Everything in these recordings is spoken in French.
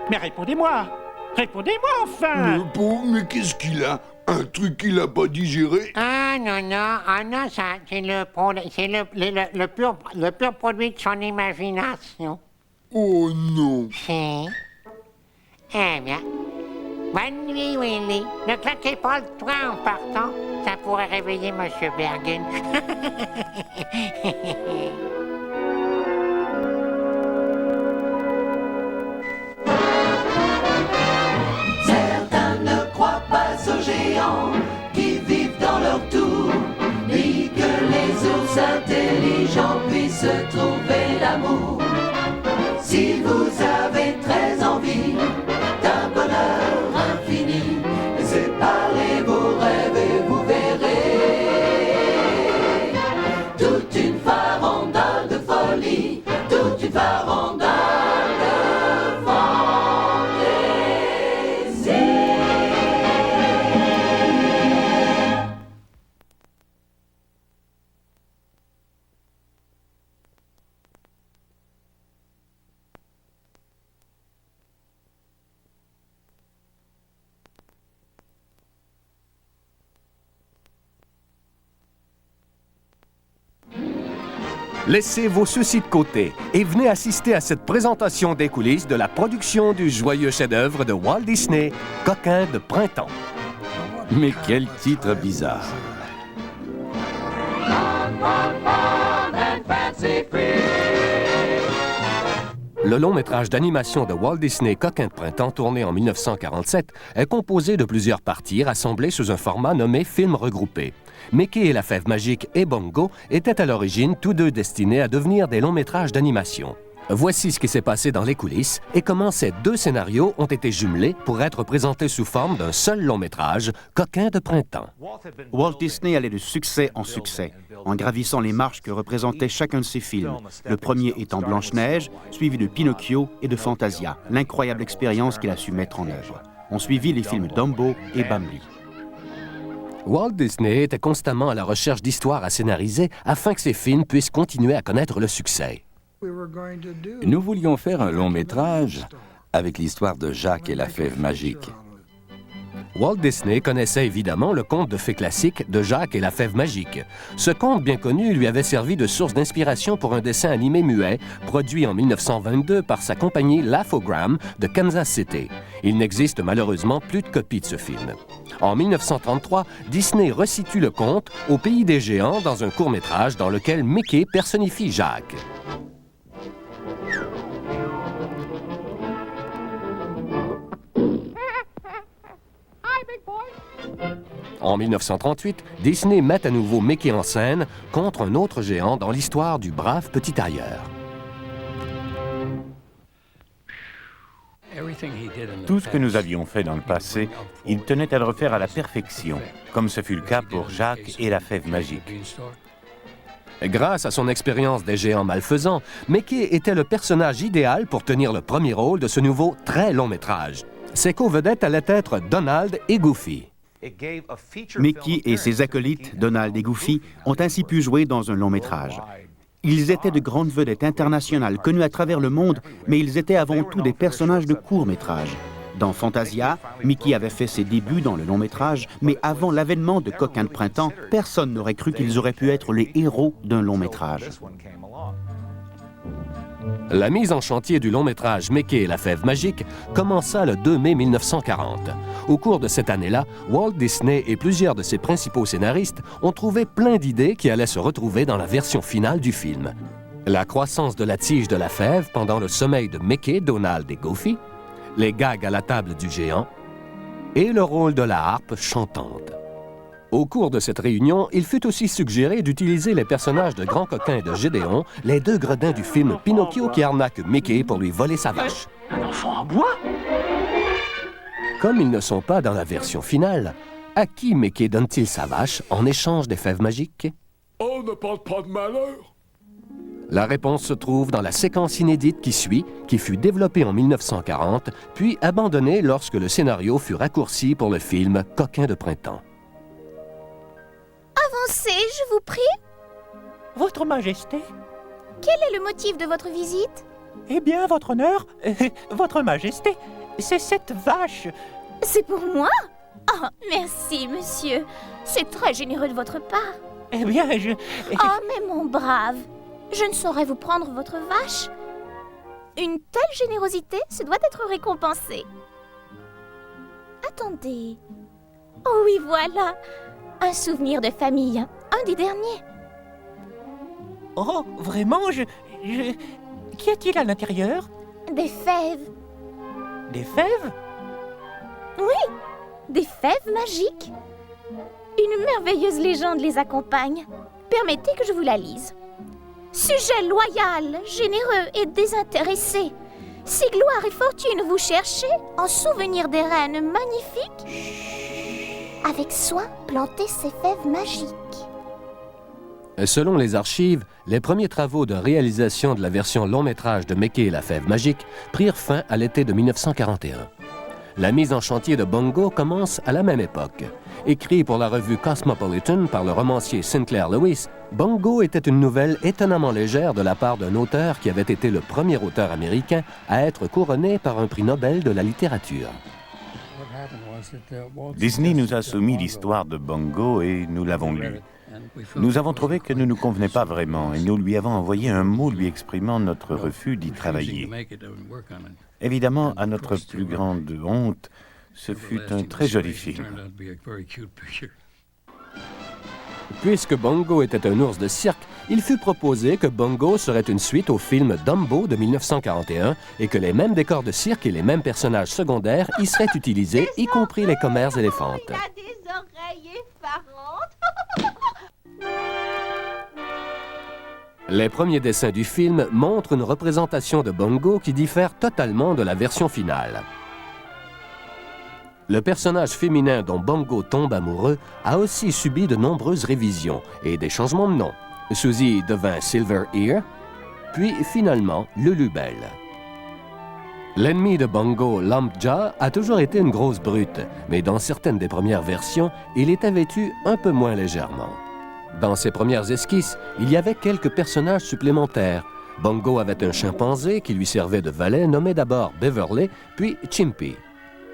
Mais répondez-moi! Répondez-moi enfin! Le pauvre, mais qu'est-ce qu'il a? Un truc qu'il a pas digéré? Ah non, ça, c'est le pur produit de son imagination. Oh non! Si. Eh bien, bonne nuit, Willy. Ne claquez pas le toit en partant, ça pourrait réveiller Monsieur Bergen. Certains ne croient pas aux géants qui vivent dans leur tour, ni que les ours intelligents puissent trouver l'amour. Si vous avez très envie d'un bonheur infini, séparez vos rêves et vous verrez toute une farandole de folie, toute une farandole de fantaisie. Laissez vos soucis de côté et venez assister à cette présentation des coulisses de la production du joyeux chef-d'œuvre de Walt Disney, Coquin de printemps. Mais quel titre bizarre. Le long-métrage d'animation de Walt Disney, Coquin de printemps, tourné en 1947, est composé de plusieurs parties rassemblées sous un format nommé film regroupé. Mickey et la Fève magique et Bongo étaient à l'origine tous deux destinés à devenir des longs-métrages d'animation. Voici ce qui s'est passé dans les coulisses et comment ces deux scénarios ont été jumelés pour être présentés sous forme d'un seul long-métrage, Coquin de printemps. Walt Disney allait de succès en succès, en gravissant les marches que représentaient chacun de ses films. Le premier étant Blanche-Neige, suivi de Pinocchio et de Fantasia, l'incroyable expérience qu'il a su mettre en œuvre. On suivit les films Dumbo et Bambi. Walt Disney était constamment à la recherche d'histoires à scénariser afin que ses films puissent continuer à connaître le succès. Nous voulions faire un long métrage avec l'histoire de Jacques et la Fève magique. Walt Disney connaissait évidemment le conte de fées classique de Jacques et la Fève magique. Ce conte bien connu lui avait servi de source d'inspiration pour un dessin animé muet produit en 1922 par sa compagnie Laugh-O-Gram de Kansas City. Il n'existe malheureusement plus de copie de ce film. En 1933, Disney resitue le conte au pays des géants dans un court-métrage dans lequel Mickey personnifie Jacques. En 1938, Disney met à nouveau Mickey en scène contre un autre géant dans l'histoire du brave petit tailleur. Tout ce que nous avions fait dans le passé, il tenait à le refaire à la perfection, comme ce fut le cas pour Jacques et la Fève magique. Grâce à son expérience des géants malfaisants, Mickey était le personnage idéal pour tenir le premier rôle de ce nouveau très long métrage. Ses co-vedettes allaient être Donald et Goofy. Mickey et ses acolytes, Donald et Goofy, ont ainsi pu jouer dans un long-métrage. Ils étaient de grandes vedettes internationales connues à travers le monde, mais ils étaient avant tout des personnages de court-métrage. Dans Fantasia, Mickey avait fait ses débuts dans le long-métrage, mais avant l'avènement de Coquin de printemps, personne n'aurait cru qu'ils auraient pu être les héros d'un long-métrage. La mise en chantier du long-métrage Mickey et la Fève magique commença le 2 mai 1940. Au cours de cette année-là, Walt Disney et plusieurs de ses principaux scénaristes ont trouvé plein d'idées qui allaient se retrouver dans la version finale du film. La croissance de la tige de la fève pendant le sommeil de Mickey, Donald et Goofy, les gags à la table du géant et le rôle de la harpe chantante. Au cours de cette réunion, il fut aussi suggéré d'utiliser les personnages de Grand Coquin et de Gédéon, les deux gredins du film Pinocchio qui arnaquent Mickey pour lui voler sa vache. Un enfant en bois? Comme ils ne sont pas dans la version finale, à qui Mickey donne-t-il sa vache en échange des fèves magiques? Oh, ne parle pas de malheur! La réponse se trouve dans la séquence inédite qui suit, qui fut développée en 1940, puis abandonnée lorsque le scénario fut raccourci pour le film Coquin de printemps. Avancez, je vous prie. Votre Majesté? Quel est le motif de votre visite? Eh bien, votre honneur, votre Majesté, C'est cette vache. C'est pour moi? Oh, merci, monsieur. C'est très généreux de votre part. Eh bien, je... Oh, mais mon brave, je ne saurais vous prendre votre vache. Une telle générosité se doit être récompensée. Attendez. Oh oui, voilà. Un souvenir de famille. Un des derniers. Oh, vraiment, Qu'y a-t-il à l'intérieur? Des fèves. Des fèves? Oui, des fèves magiques. Une merveilleuse légende les accompagne. Permettez que je vous la lise. Sujet loyal, généreux et désintéressé. Si gloire et fortune vous cherchez, en souvenir des reines magnifiques, avec soin, plantez ces fèves magiques. Selon les archives, les premiers travaux de réalisation de la version long-métrage de Mickey et la fève magique prirent fin à l'été de 1941. La mise en chantier de Bungo commence à la même époque. Écrit pour la revue Cosmopolitan par le romancier Sinclair Lewis, Bungo était une nouvelle étonnamment légère de la part d'un auteur qui avait été le premier auteur américain à être couronné par un prix Nobel de la littérature. Disney nous a soumis l'histoire de Bungo et nous l'avons lu. Nous avons trouvé que ne nous convenait pas vraiment et nous lui avons envoyé un mot lui exprimant notre refus d'y travailler. Évidemment, à notre plus grande honte, ce fut un très joli film. Puisque Bungo était un ours de cirque, il fut proposé que Bungo serait une suite au film Dumbo de 1941 et que les mêmes décors de cirque et les mêmes personnages secondaires y seraient utilisés, y compris les commères éléphantes. Il a des oreilles effarantes. Les premiers dessins du film montrent une représentation de Bungo qui diffère totalement de la version finale. Le personnage féminin dont Bungo tombe amoureux a aussi subi de nombreuses révisions et des changements de nom. Suzy devint Silver Ear, puis finalement Lulubelle. L'ennemi de Bungo, Lumpja, a toujours été une grosse brute, mais dans certaines des premières versions, il était vêtu un peu moins légèrement. Dans ses premières esquisses, il y avait quelques personnages supplémentaires. Bungo avait un chimpanzé qui lui servait de valet nommé d'abord Beverly, puis Chimpy.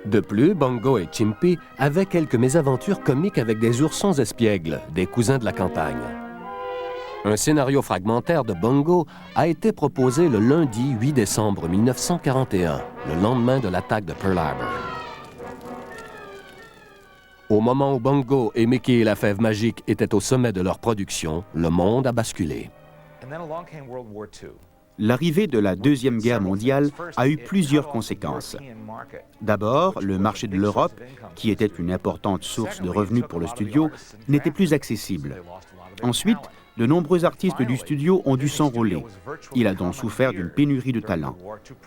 De plus, Bungo et Chimpy avaient quelques mésaventures comiques avec des oursons espiègles, des cousins de la campagne. Un scénario fragmentaire de Bungo a été proposé le lundi 8 décembre 1941, le lendemain de l'attaque de Pearl Harbor. Au moment où Bungo et Mickey et la fève magique étaient au sommet de leur production, le monde a basculé. L'arrivée de la Deuxième Guerre mondiale a eu plusieurs conséquences. D'abord, le marché de l'Europe, qui était une importante source de revenus pour le studio, n'était plus accessible. Ensuite, de nombreux artistes du studio ont dû s'enrôler. Il a donc souffert d'une pénurie de talent.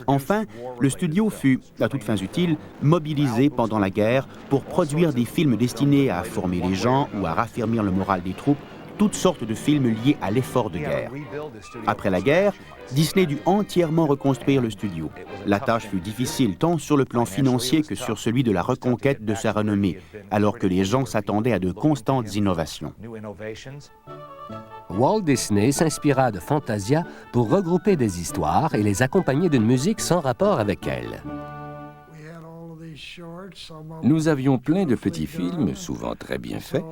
Enfin, le studio fut, à toutes fins utiles, mobilisé pendant la guerre pour produire des films destinés à former les gens ou à raffermir le moral des troupes, toutes sortes de films liés à l'effort de guerre. Après la guerre, Disney dut entièrement reconstruire le studio. La tâche fut difficile tant sur le plan financier que sur celui de la reconquête de sa renommée, alors que les gens s'attendaient à de constantes innovations. Walt Disney s'inspira de Fantasia pour regrouper des histoires et les accompagner d'une musique sans rapport avec elles. Nous avions plein de petits films, souvent très bien faits,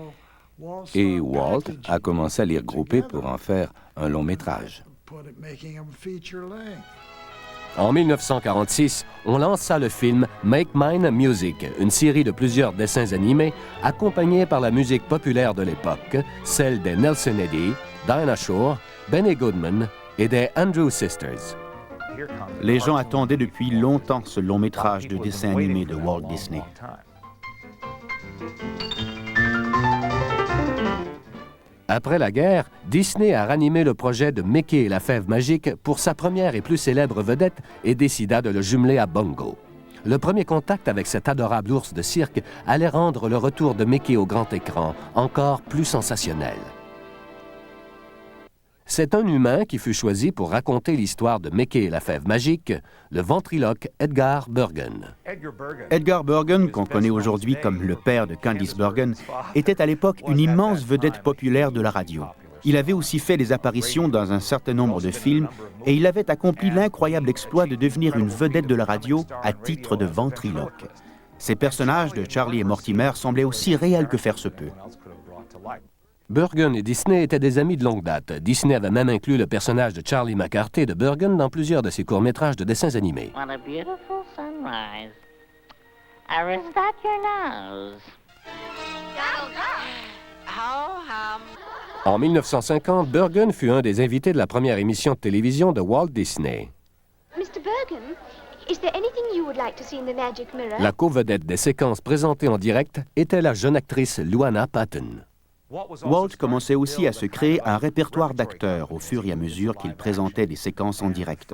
et Walt a commencé à les regrouper pour en faire un long métrage. En 1946, on lança le film Make Mine Music, une série de plusieurs dessins animés accompagnés par la musique populaire de l'époque, celle des Nelson Eddy, Dinah Shore, Benny Goodman et des Andrews Sisters. Les gens attendaient depuis longtemps ce long métrage de dessin animé de Walt Disney. Après la guerre, Disney a ranimé le projet de Mickey et la fève magique pour sa première et plus célèbre vedette et décida de le jumeler à Bungo. Le premier contact avec cet adorable ours de cirque allait rendre le retour de Mickey au grand écran encore plus sensationnel. C'est un humain qui fut choisi pour raconter l'histoire de Mickey et la fève magique, le ventriloque Edgar Bergen. Edgar Bergen, qu'on connaît aujourd'hui comme le père de Candice Bergen, était à l'époque une immense vedette populaire de la radio. Il avait aussi fait des apparitions dans un certain nombre de films et il avait accompli l'incroyable exploit de devenir une vedette de la radio à titre de ventriloque. Ces personnages de Charlie et Mortimer semblaient aussi réels que faire se peut. Bergen et Disney étaient des amis de longue date. Disney avait même inclus le personnage de Charlie McCarthy de Bergen dans plusieurs de ses courts-métrages de dessins animés. What a beautiful sunrise. Or is that your nose? En 1950, Bergen fut un des invités de la première émission de télévision de Walt Disney. Mr. Bergen, is there anything you would like to see in the magic mirror? La co-vedette des séquences présentées en direct était la jeune actrice Luana Patton. Walt commençait aussi à se créer un répertoire d'acteurs au fur et à mesure qu'il présentait des séquences en direct.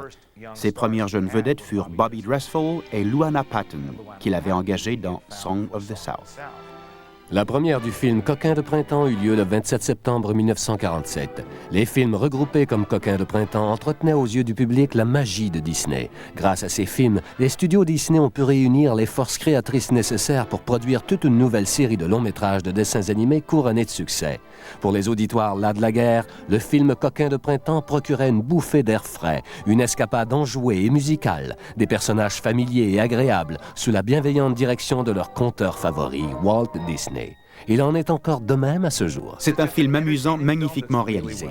Ses premières jeunes vedettes furent Bobby Dressel et Luana Patton, qu'il avait engagées dans Song of the South. La première du film Coquin de printemps eut lieu le 27 septembre 1947. Les films regroupés comme Coquin de printemps entretenaient aux yeux du public la magie de Disney. Grâce à ces films, les studios Disney ont pu réunir les forces créatrices nécessaires pour produire toute une nouvelle série de longs-métrages de dessins animés couronnés de succès. Pour les auditoires las de la guerre, le film Coquin de printemps procurait une bouffée d'air frais, une escapade enjouée et musicale, des personnages familiers et agréables, sous la bienveillante direction de leur conteur favori, Walt Disney. Il en est encore de même à ce jour. C'est un film amusant, magnifiquement réalisé.